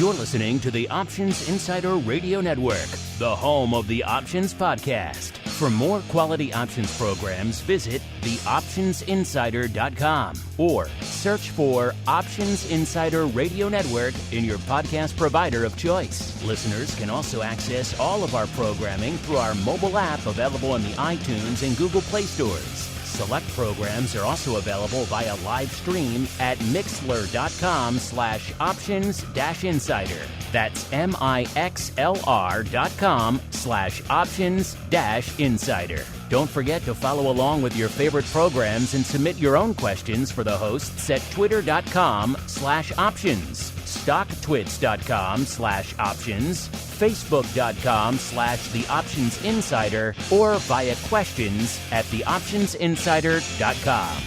You're listening to the Options Insider Radio Network, the home of the Options Podcast. For more quality options programs, visit theoptionsinsider.com or search for Options Insider Radio Network in your podcast provider of choice. Listeners can also access all of our programming through our mobile app available in the iTunes and Google Play stores. Select programs are also available via live stream at mixlr.com/options-insider. That's mixlr.com/options-insider. Don't forget to follow along with your favorite programs and submit your own questions for the hosts at twitter.com/options, stocktwits.com/options, facebook.com/theoptionsinsider, or via questions at theoptionsinsider.com.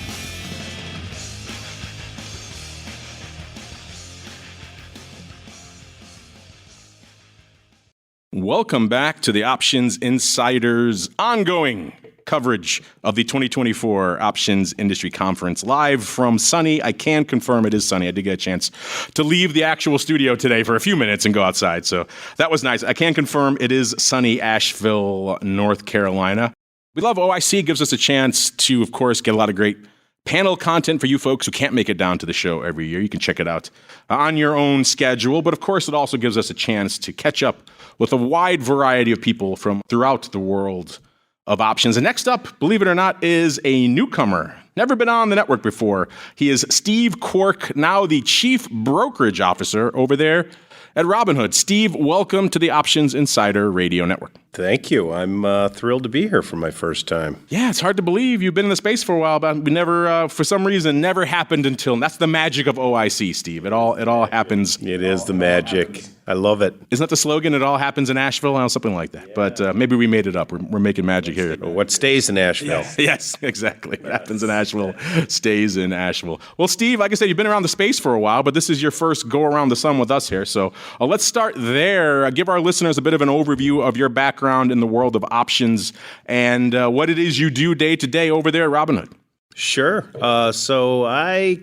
Welcome back to the Options Insider's ongoing coverage of the 2024 Options Industry Conference, live from sunny. I can confirm it is sunny. I did get a chance to leave the actual studio today for a few minutes and go outside, so that was nice. I can confirm it is sunny Asheville, North Carolina. We love OIC. It gives us a chance to, of course, get a lot of great panel content for you folks who can't make it down to the show every year. You can check it out on your own schedule, but of course, it also gives us a chance to catch up with a wide variety of people from throughout the world of options. And next up, believe it or not, is a newcomer. Never been on the network before. He is Steve Quirk, now the Chief Brokerage Officer over there at Robinhood. Steve, welcome to the Options Insider Radio Network. Thank you. I'm thrilled to be here for my first time. Yeah, it's hard to believe you've been in the space for a while, but we never, for some reason, never happened until. And that's the magic of OIC, Steve. It all happens. It is the magic. I love it. Isn't that the slogan? It all happens in Asheville, or something like that. Yeah. But maybe we made it up. We're making magic here. What stays in Asheville? Yes, exactly. What happens in Asheville stays in Asheville. Well, Steve, like I said, you've been around the space for a while, but this is your first go around the sun with us here. So let's start there. Give our listeners a bit of an overview of your background in the world of options and what it is you do day to day over there at Robinhood. Sure. So I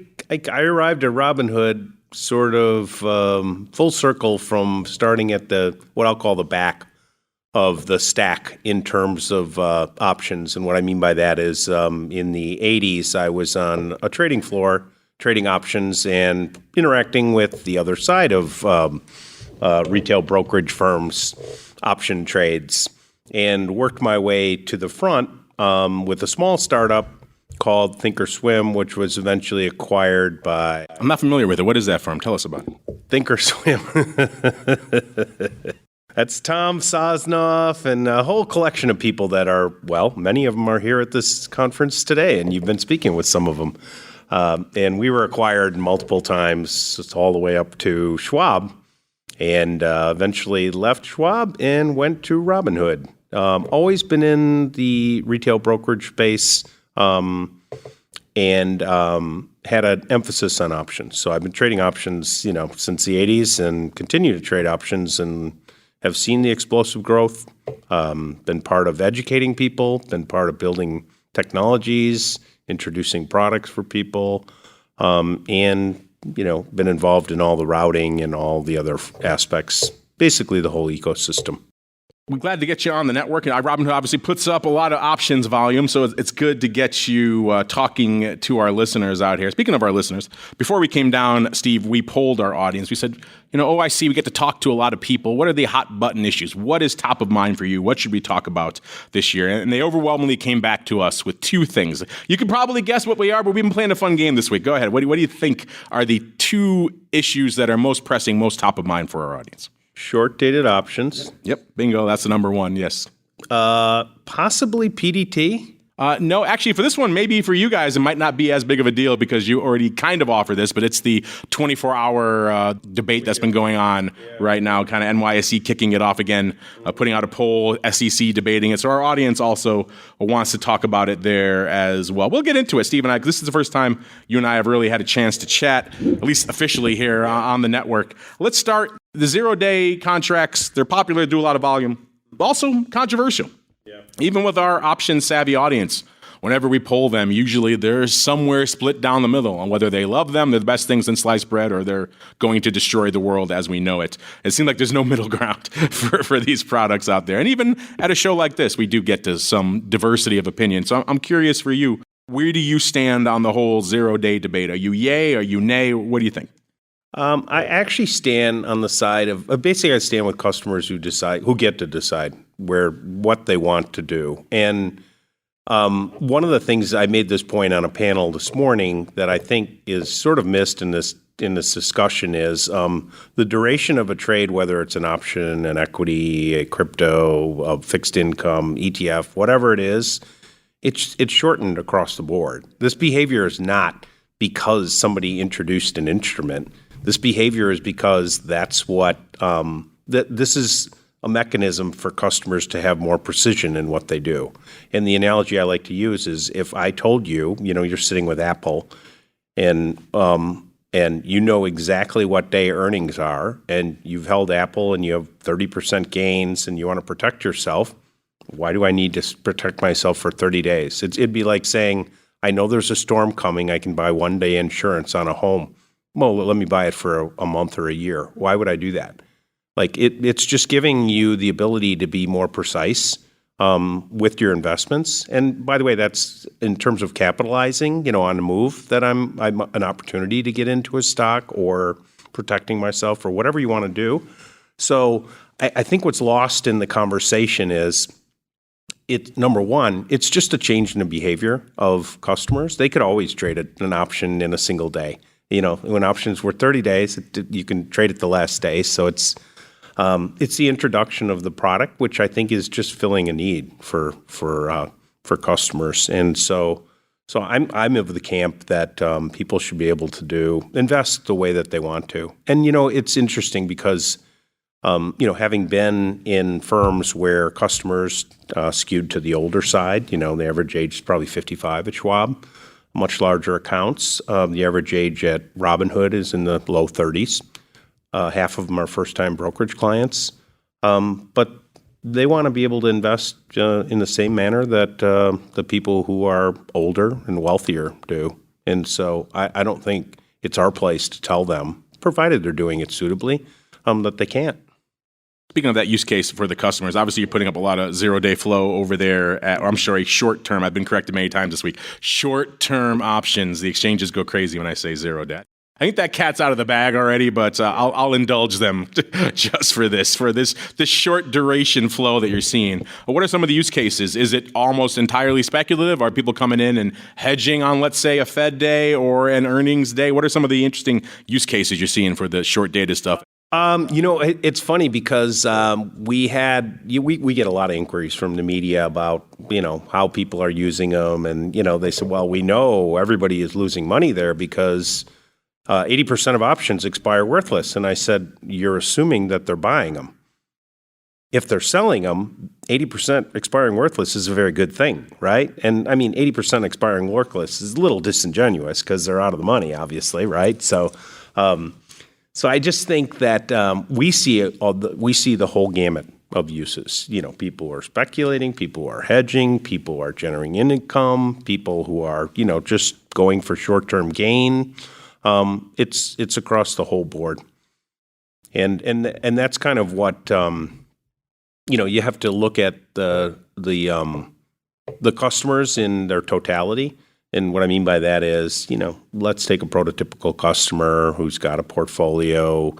arrived at Robinhood sort of full circle from starting at what I'll call the back of the stack in terms of options. And what I mean by that is in the 80s, I was on a trading floor, trading options and interacting with the other side of retail brokerage firms' option trades, and worked my way to the front with a small startup called Thinkorswim, which was eventually acquired by... I'm not familiar with it. What is that firm? Tell us about it. Thinkorswim. That's Tom Sosnoff and a whole collection of people that are, well, many of them are here at this conference today, and you've been speaking with some of them. And we were acquired multiple times, all the way up to Schwab, and eventually left Schwab and went to Robinhood. Always been in the retail brokerage space, and had an emphasis on options. So I've been trading options, since the 80s, and continue to trade options and have seen the explosive growth, been part of educating people, been part of building technologies, introducing products for people, and, been involved in all the routing and all the other aspects, basically the whole ecosystem. We're glad to get you on the network. Robinhood obviously puts up a lot of options volume, so it's good to get you talking to our listeners out here. Speaking of our listeners, before we came down, Steve, we polled our audience. We said, OIC, we get to talk to a lot of people. What are the hot button issues? What is top of mind for you? What should we talk about this year? And they overwhelmingly came back to us with two things. You can probably guess what we are, but we've been playing a fun game this week. Go ahead. What do you think are the two issues that are most pressing, most top of mind for our audience? Short-dated options. Yep, bingo. That's the number one, yes. Possibly PDT. No, actually, for this one, maybe for you guys, it might not be as big of a deal because you already kind of offer this, but it's the 24-hour debate that's been going on right now, kind of NYSE kicking it off again, putting out a poll, SEC debating it. So our audience also wants to talk about it there as well. We'll get into it, Steve and I, 'cause this is the first time you and I have really had a chance to chat, at least officially here on the network. Let's start. The zero-day contracts, they're popular, do a lot of volume, also controversial. Yeah. Even with our option-savvy audience, whenever we poll them, usually they're somewhere split down the middle on whether they love them, they're the best things in sliced bread, or they're going to destroy the world as we know it. It seems like there's no middle ground for these products out there. And even at a show like this, we do get to some diversity of opinion. So I'm curious for you, where do you stand on the whole 0-day debate? Are you yay? Are you nay? What do you think? I actually stand on the side of basically I stand with customers who get to decide what they want to do. And one of the things I made this point on a panel this morning that I think is sort of missed in this discussion is the duration of a trade, whether it's an option, an equity, a crypto, a fixed income, ETF, whatever it is, it's shortened across the board. This behavior is not because somebody introduced an instrument. This behavior is because that's what this is a mechanism for customers to have more precision in what they do. And the analogy I like to use is if I told you, you're sitting with Apple and you know exactly what day earnings are, and you've held Apple and you have 30% gains and you want to protect yourself, why do I need to protect myself for 30 days? It'd be like saying, I know there's a storm coming, I can buy 1-day insurance on a home. Well, let me buy it for a month or a year. Why would I do that? Like it's just giving you the ability to be more precise with your investments. And by the way, that's in terms of capitalizing, on a move that I'm an opportunity to get into a stock or protecting myself or whatever you want to do. So I think what's lost in the conversation is number one, it's just a change in the behavior of customers. They could always trade an option in a single day. When options were 30 days, you can trade it the last day. So it's the introduction of the product, which I think is just filling a need for customers. And so I'm of the camp that people should be able to invest the way that they want to. And it's interesting because having been in firms where customers skewed to the older side, the average age is probably 55 at Schwab. Much larger accounts. The average age at Robinhood is in the low 30s. Half of them are first-time brokerage clients. But they want to be able to invest in the same manner that the people who are older and wealthier do. And so I don't think it's our place to tell them, provided they're doing it suitably, that they can't. Speaking of that use case for the customers, obviously you're putting up a lot of 0-day flow over there, or I'm sorry, short-term. I've been corrected many times this week. Short-term options. The exchanges go crazy when I say 0-day. I think that cat's out of the bag already, but I'll indulge them just for this short duration flow that you're seeing. What are some of the use cases? Is it almost entirely speculative? Are people coming in and hedging on, let's say, a Fed day or an earnings day? What are some of the interesting use cases you're seeing for the short-dated stuff? It's funny because we get a lot of inquiries from the media about, how people are using them. And, they said, well, we know everybody is losing money there because 80% of options expire worthless. And I said, you're assuming that they're buying them. If they're selling them, 80% expiring worthless is a very good thing, right? And 80% expiring worthless is a little disingenuous because they're out of the money, obviously, right? So I just think that we see the whole gamut of uses. People are speculating, people are hedging, people are generating income, people who are just going for short-term gain. It's across the whole board, and that's kind of what you have to look at the customers in their totality. And what I mean by that is, let's take a prototypical customer who's got a portfolio,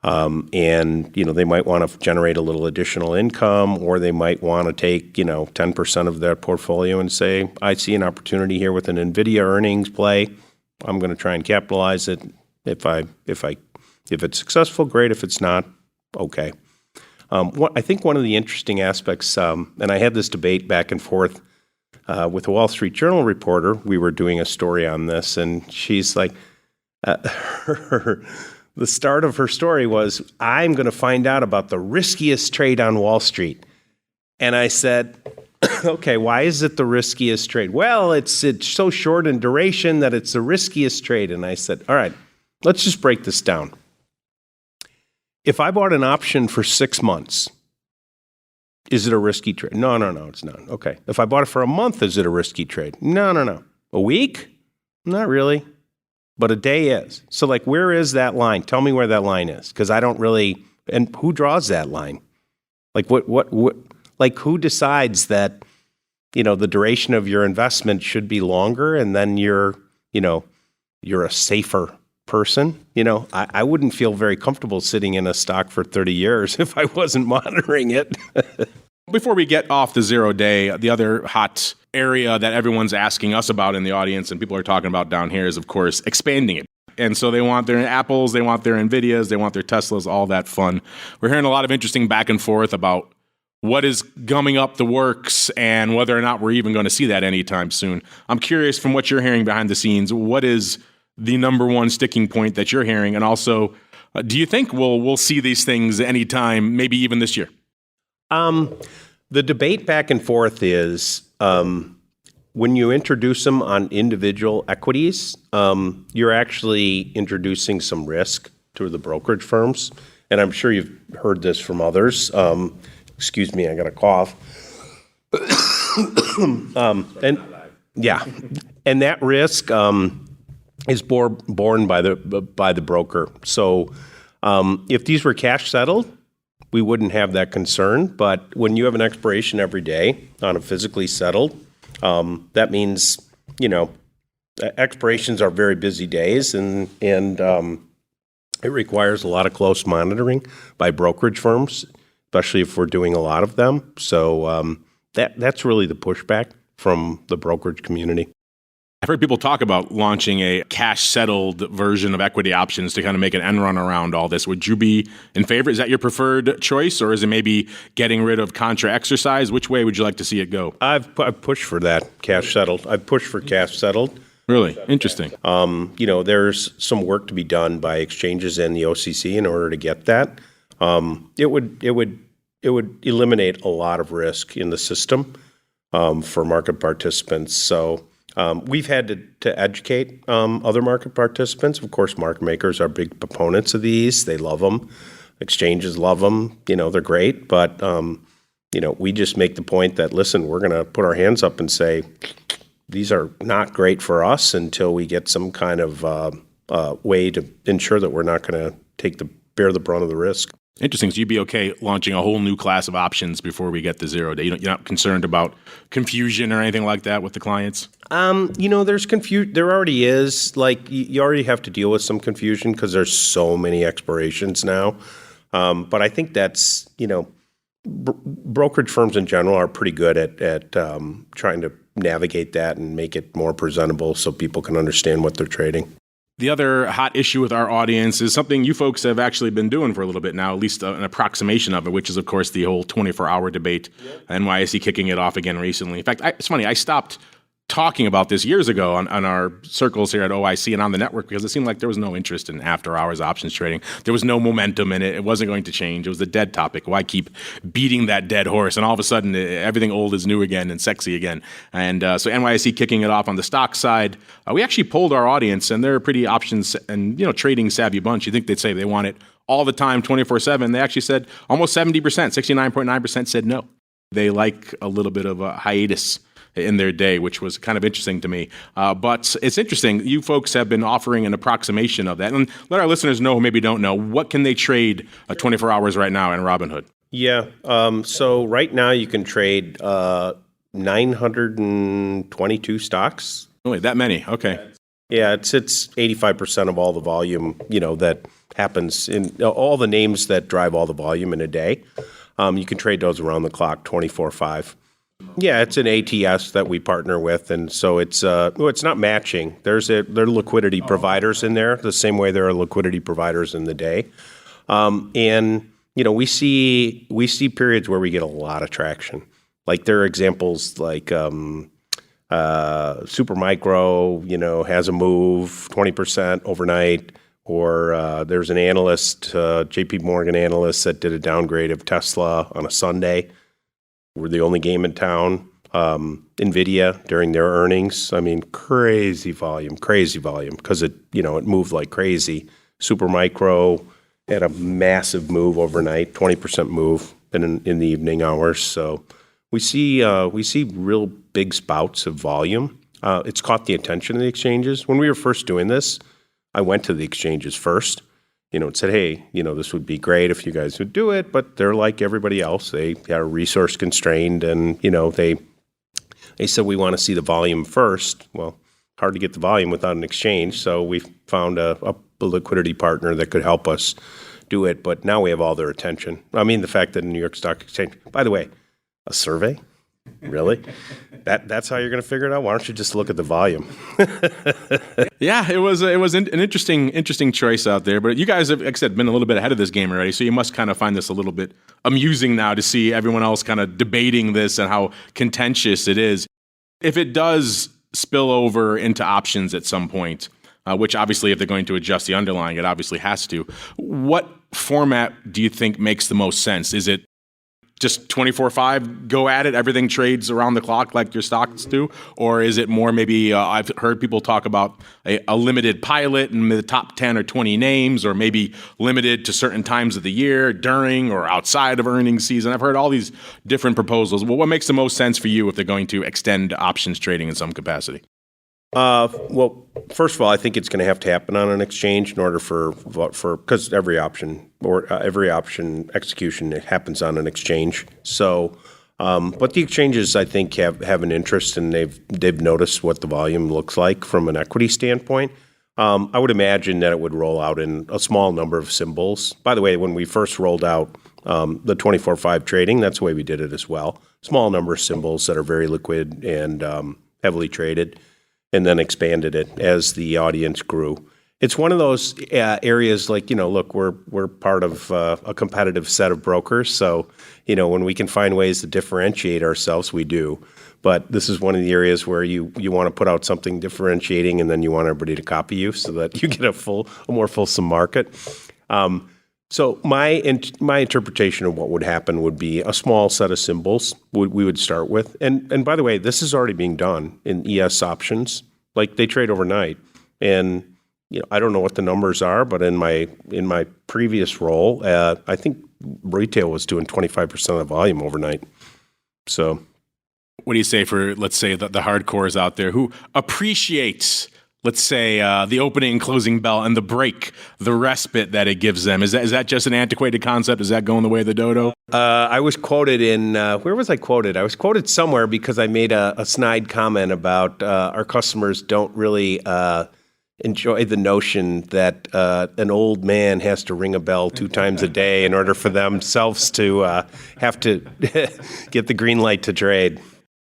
and, they might want to generate a little additional income, or they might want to take, 10% of their portfolio and say, I see an opportunity here with an NVIDIA earnings play. I'm going to try and capitalize it. If it's successful, great. If it's not, okay. I think one of the interesting aspects, and I had this debate back and forth with a Wall Street Journal reporter. We were doing a story on this, and she's like, the start of her story was, I'm going to find out about the riskiest trade on Wall Street. And I said, okay, why is it the riskiest trade? Well, it's so short in duration that it's the riskiest trade. And I said, all right, let's just break this down. If I bought an option for 6 months, Is it a risky trade? No, it's not. Okay. If I bought it for a month, is it a risky trade? No. A week? Not really. But a day is. So like, where is that line? Tell me where that line is. Because I don't really, and who draws that line? Like what, like who decides that, the duration of your investment should be longer and then you're a safer person? I wouldn't feel very comfortable sitting in a stock for 30 years if I wasn't monitoring it. Before we get off the 0 day, the other hot area that everyone's asking us about in the audience and people are talking about down here is, of course, expanding it. And so they want their Apples, they want their Nvidias, they want their Teslas, all that fun. We're hearing a lot of interesting back and forth about what is gumming up the works and whether or not we're even going to see that anytime soon. I'm curious, from what you're hearing behind the scenes, what is the number one sticking point that you're hearing? And also, do you think we'll see these things anytime, maybe even this year? The debate back and forth is when you introduce them on individual equities, you're actually introducing some risk to the brokerage firms. And I'm sure you've heard this from others. Excuse me, I got a cough. And that risk is borne by the broker. So if these were cash settled, we wouldn't have that concern. But when you have an expiration every day on a physically settled, that means, expirations are very busy days and it requires a lot of close monitoring by brokerage firms, especially if we're doing a lot of them. So that's really the pushback from the brokerage community. I've heard people talk about launching a cash-settled version of equity options to kind of make an end run around all this. Would you be in favor? Is that your preferred choice, or is it maybe getting rid of contra exercise? Which way would you like to see it go? I've pushed for that, cash-settled. I've pushed for cash-settled. Really? Interesting. There's some work to be done by exchanges and the OCC in order to get that. It would eliminate a lot of risk in the system for market participants. So we've had to educate other market participants. Of course, market makers are big proponents of these. They love them. Exchanges love them. They're great. But, we just make the point that, listen, we're going to put our hands up and say, these are not great for us until we get some kind of way to ensure that we're not going to bear the brunt of the risk. Interesting. So you'd be okay launching a whole new class of options before we get to 0 day. You're not concerned about confusion or anything like that with the clients? There's confusion. There already is. Like, you already have to deal with some confusion because there's so many expirations now. But I think that's, brokerage firms in general are pretty good at trying to navigate that and make it more presentable so people can understand what they're trading. The other hot issue with our audience is something you folks have actually been doing for a little bit now, at least an approximation of it, which is, of course, the whole 24-hour debate. Yep. NYSE kicking it off again recently. In fact, it's funny, I stopped talking about this years ago on our circles here at OIC and on the network because it seemed like there was no interest in after-hours options trading. There was no momentum in it. It wasn't going to change. It was a dead topic. Why keep beating that dead horse? And all of a sudden, everything old is new again and sexy again. And so NYSE kicking it off on the stock side. We actually polled our audience, and they're a pretty options and trading savvy bunch. You think they'd say they want it all the time, 24/7. They actually said almost 70%, 69.9% said no. They like a little bit of a hiatus in their day, which was kind of interesting to me. But it's interesting. You folks have been offering an approximation of that. And let our listeners know who maybe don't know, what can they trade 24 hours right now in Robinhood? Yeah. So right now you can trade 922 stocks. Really, that many? Okay. Yeah, it's 85% of all the volume, that happens in all the names that drive all the volume in a day. You can trade those around the clock, 24/5. Yeah, it's an ATS that we partner with, and so it's not matching. There are liquidity providers in there, the same way there are liquidity providers in the day, and we see periods where we get a lot of traction. Like there are examples like Supermicro, has a move 20% overnight, or there's an analyst, J.P. Morgan analyst, that did a downgrade of Tesla on a Sunday. We're the only game in town. NVIDIA during their earnings. I mean, crazy volume because it moved like crazy. Supermicro had a massive move overnight, 20% move. in the evening hours. So we see real big spouts of volume. It's caught the attention of the exchanges. When we were first doing this, I went to the exchanges first, and said, hey, this would be great if you guys would do it, but they're like everybody else. They are resource constrained, and they said we want to see the volume first. Well, hard to get the volume without an exchange, so we found a liquidity partner that could help us do it. But now we have all their attention. I mean, the fact that New York Stock Exchange, by the way, a survey. Really? That's how you're going to figure it out? Why don't you just look at the volume? Yeah, it was an interesting choice out there. But you guys have, like I said, been a little bit ahead of this game already, so you must kind of find this a little bit amusing now to see everyone else kind of debating this and how contentious it is. If it does spill over into options at some point, which obviously if they're going to adjust the underlying, it obviously has to, what format do you think makes the most sense? Is it just 24/5, go at it, everything trades around the clock like your stocks do? Or is it more maybe, I've heard people talk about a limited pilot and the top 10 or 20 names, or maybe limited to certain times of the year, during or outside of earnings season? I've heard all these different proposals. Well, what makes the most sense for you if they're going to extend options trading in some capacity? Well, first of all, I think it's going to have to happen on an exchange in order for because every option execution happens on an exchange. So, but the exchanges, I think, have an interest, and they've noticed what the volume looks like from an equity standpoint. I would imagine that it would roll out in a small number of symbols. By the way, when we first rolled out the 24/5 trading, that's the way we did it as well. Small number of symbols that are very liquid and heavily traded, and then expanded it as the audience grew. It's one of those areas like, look, we're part of a competitive set of brokers. So, when we can find ways to differentiate ourselves, we do. But this is one of the areas where you want to put out something differentiating, and then you want everybody to copy you so that you get a more fulsome market. So my interpretation of what would happen would be a small set of symbols we would start with. And by the way, this is already being done in ES options. Like, they trade overnight. And I don't know what the numbers are, but in my previous role, I think retail was doing 25% of the volume overnight. So what do you say for, let's say, the hardcores out there who appreciates, let's say, the opening and closing bell and the break, the respite that it gives them? Is that just an antiquated concept? Is that going the way of the dodo? I was quoted in, where was I quoted? I was quoted somewhere because I made a snide comment about our customers don't really enjoy the notion that an old man has to ring a bell 2 times a day in order for themselves to have to get the green light to trade.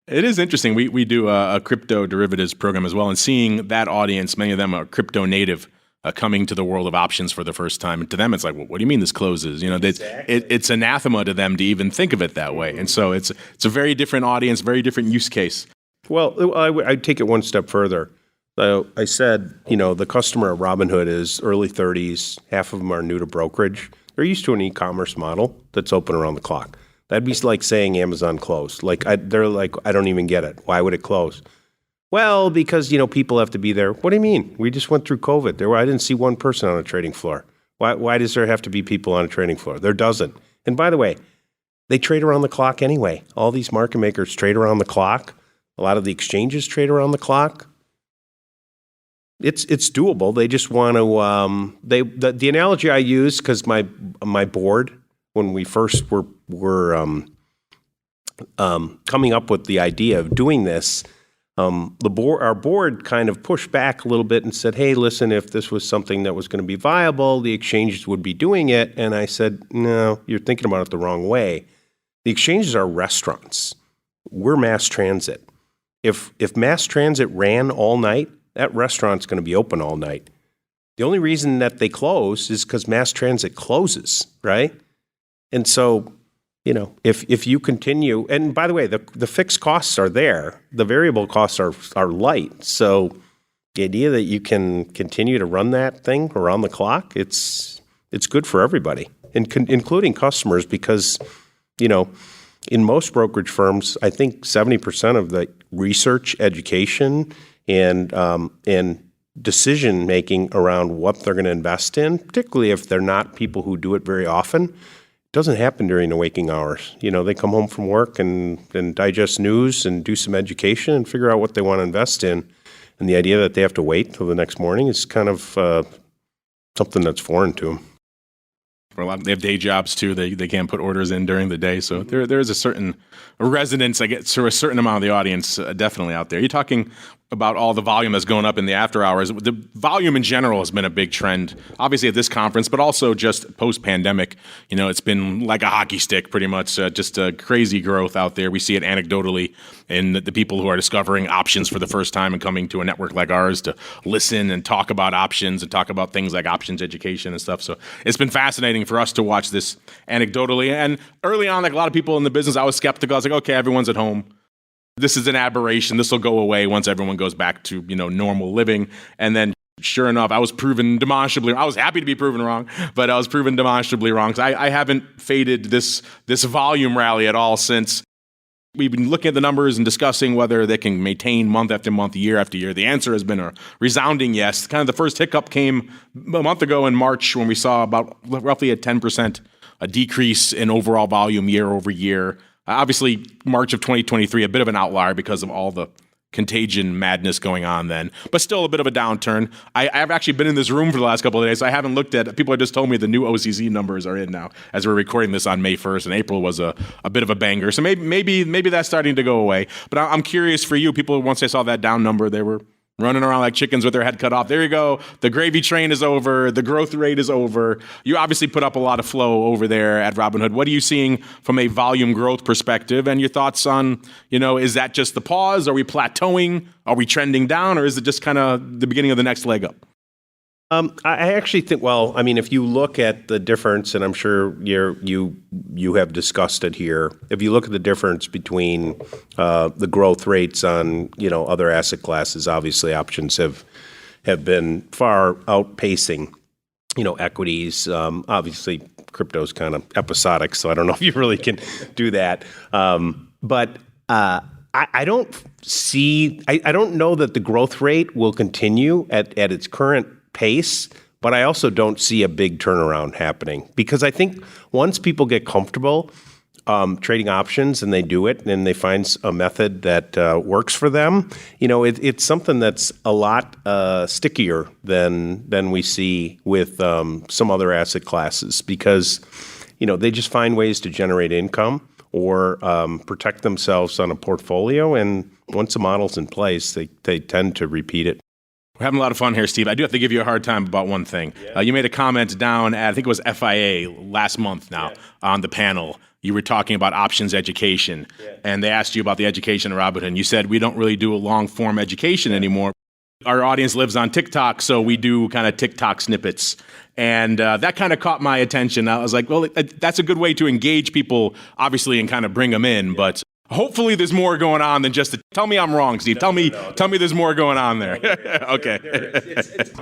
It is interesting. We do a crypto derivatives program as well, and seeing that audience, many of them are crypto native, coming to the world of options for the first time. And to them, it's like, well, what do you mean this closes? It's anathema to them to even think of it that way. And so it's a very different audience, very different use case. Well, I'd take it one step further. So I said, the customer at Robinhood is early 30s. Half of them are new to brokerage. They're used to an e-commerce model that's open around the clock. That'd be like saying Amazon closed. They're like, I don't even get it. Why would it close? Well, because, people have to be there. What do you mean? We just went through COVID. I didn't see one person on a trading floor. Why does there have to be people on a trading floor? There doesn't. And by the way, they trade around the clock anyway. All these market makers trade around the clock. A lot of the exchanges trade around the clock. It's doable. They just want to. The analogy I use, because my board, when we first were coming up with the idea of doing this, our board kind of pushed back a little bit and said, "Hey, listen, if this was something that was going to be viable, the exchanges would be doing it." And I said, "No, you're thinking about it the wrong way. The exchanges are restaurants. We're mass transit. If mass transit ran all night, that restaurant's going to be open all night. The only reason that they close is because mass transit closes, right? And so, if you continue, and by the way, the fixed costs are there, the variable costs are light. So the idea that you can continue to run that thing around the clock, it's good for everybody, including customers, because, in most brokerage firms, I think 70% of the research, education, and decision making around what they're going to invest in, particularly if they're not people who do it very often, doesn't happen during the waking hours. They come home from work and digest news and do some education and figure out what they want to invest in. And the idea that they have to wait till the next morning is kind of something that's foreign to them. For a lot, they have day jobs too. They can't put orders in during the day. So there is a certain resonance, I guess, to a certain amount of the audience definitely out there. You're talking about all the volume that's going up in the after hours. The volume in general has been a big trend, obviously at this conference, but also just post-pandemic. It's been like a hockey stick pretty much, just a crazy growth out there. We see it anecdotally in the people who are discovering options for the first time and coming to a network like ours to listen and talk about options and talk about things like options education and stuff. So it's been fascinating for us to watch this anecdotally. And early on, like a lot of people in the business, I was skeptical. I was like, okay, everyone's at home. This is an aberration. This will go away once everyone goes back to, normal living. And then sure enough, I was proven demonstrably, I was happy to be proven wrong, but I was proven demonstrably wrong. So I haven't faded this volume rally at all since. We've been looking at the numbers and discussing whether they can maintain month after month, year after year. The answer has been a resounding yes. Kind of the first hiccup came a month ago in March when we saw about roughly a 10% decrease in overall volume year over year. Obviously, March of 2023, a bit of an outlier because of all the contagion madness going on then, but still a bit of a downturn. I've actually been in this room for the last couple of days, so I haven't looked at, people have just told me the new OCC numbers are in now as we're recording this on May 1st, and April was a bit of a banger. So maybe that's starting to go away. But I'm curious for you, people, once they saw that down number, they were running around like chickens with their head cut off. There you go. The gravy train is over. The growth rate is over. You obviously put up a lot of flow over there at Robinhood. What are you seeing from a volume growth perspective? And your thoughts on, is that just the pause? Are we plateauing? Are we trending down? Or is it just kind of the beginning of the next leg up? I actually think, if you look at the difference, and I'm sure you have discussed it here, if you look at the difference between the growth rates on, other asset classes, obviously options have been far outpacing, equities. Obviously, crypto's kind of episodic, so I don't know if you really can do that. But I don't know that the growth rate will continue at its current pace, but I also don't see a big turnaround happening because I think once people get comfortable trading options and they do it and they find a method that works for them, it's something that's a lot stickier than we see with some other asset classes because they just find ways to generate income or protect themselves on a portfolio, and once the model's in place, they tend to repeat it. We're having a lot of fun here, Steve. I do have to give you a hard time about one thing. Yeah. You made a comment down at, I think it was FIA last month now, on the panel. You were talking about options education, and they asked you about the education at Robinhood, and you said, we don't really do a long-form education anymore. Our audience lives on TikTok, so we do kind of TikTok snippets. And that kind of caught my attention. I was like, well, that's a good way to engage people, obviously, and kind of bring them in, but hopefully there's more going on than just tell me I'm wrong, Steve. Tell me there's more going on there. Okay.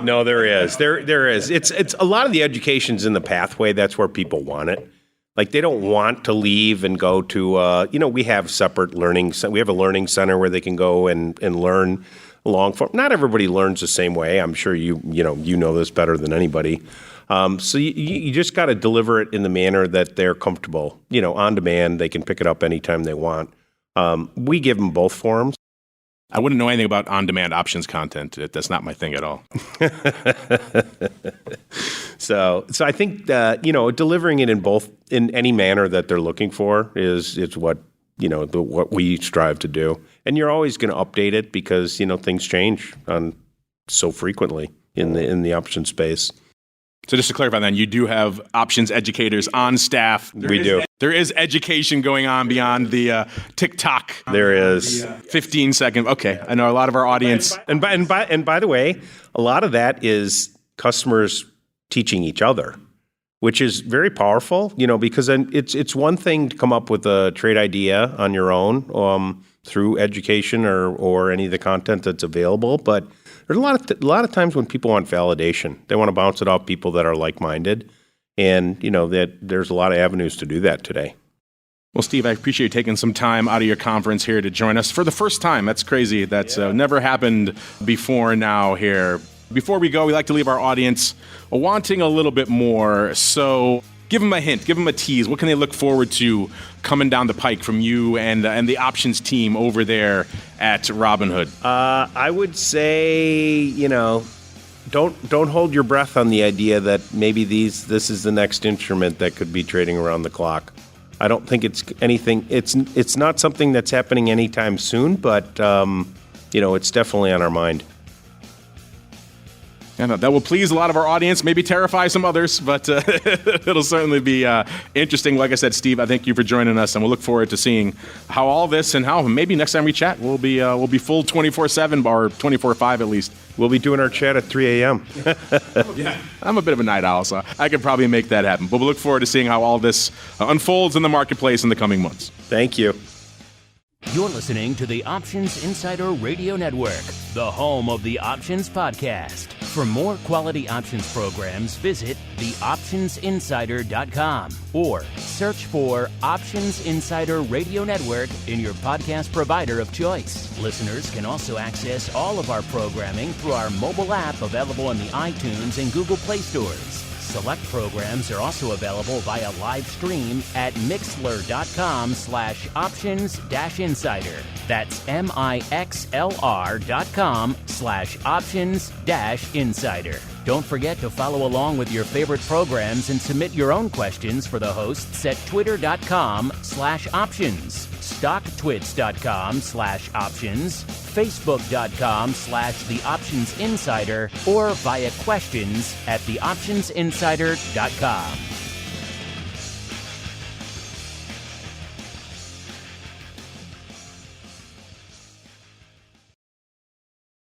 No, there is. There is. It's a lot of the education's in the pathway. That's where people want it. Like they don't want to leave and go to we have separate learning. We have a learning center where they can go and learn long form. Not everybody learns the same way. I'm sure you know this better than anybody. So you just got to deliver it in the manner that they're comfortable. On demand, they can pick it up anytime they want. We give them both forms. I wouldn't know anything about on-demand options content. That's not my thing at all. So I think delivering it in any manner that they're looking for is what what we strive to do. And you're always going to update it because things change so frequently in the option space. So just to clarify then, you do have options educators on staff. We do. There is education going on beyond the TikTok. There is. 15-second. Okay. I know a lot of our audience. And by the way, a lot of that is customers teaching each other, which is very powerful, because then it's one thing to come up with a trade idea on your own through education or any of the content that's available, but there's a lot of times when people want validation. They want to bounce it off people that are like-minded, and that there's a lot of avenues to do that today. Well, Steve, I appreciate you taking some time out of your conference here to join us for the first time. That's crazy. That's never happened before now here. Before we go, we like to leave our audience wanting a little bit more. So give them a hint, give them a tease. What can they look forward to coming down the pike from you and the options team over there at Robinhood? I would say, don't hold your breath on the idea that maybe this is the next instrument that could be trading around the clock. I don't think it's anything. It's not something that's happening anytime soon, but it's definitely on our mind. And that will please a lot of our audience, maybe terrify some others, but it'll certainly be interesting. Like I said, Steve, I thank you for joining us, and we'll look forward to seeing how all this and how maybe next time we chat, we'll be full 24/7 or 24/5 at least. We'll be doing our chat at 3 a.m. Yeah, I'm a bit of a night owl, so I could probably make that happen. But we'll look forward to seeing how all this unfolds in the marketplace in the coming months. Thank you. You're listening to the Options Insider Radio Network, the home of the Options Podcast. For more quality options programs, visit theoptionsinsider.com or search for Options Insider Radio Network in your podcast provider of choice. Listeners can also access all of our programming through our mobile app available in the iTunes and Google Play stores. Select programs are also available via live stream at mixlr.com/options-insider. That's mixlr.com/options-insider. Don't forget to follow along with your favorite programs and submit your own questions for the hosts at twitter.com/options, stocktwits.com/options, facebook.com/theoptionsinsider, or via questions@theoptionsinsider.com.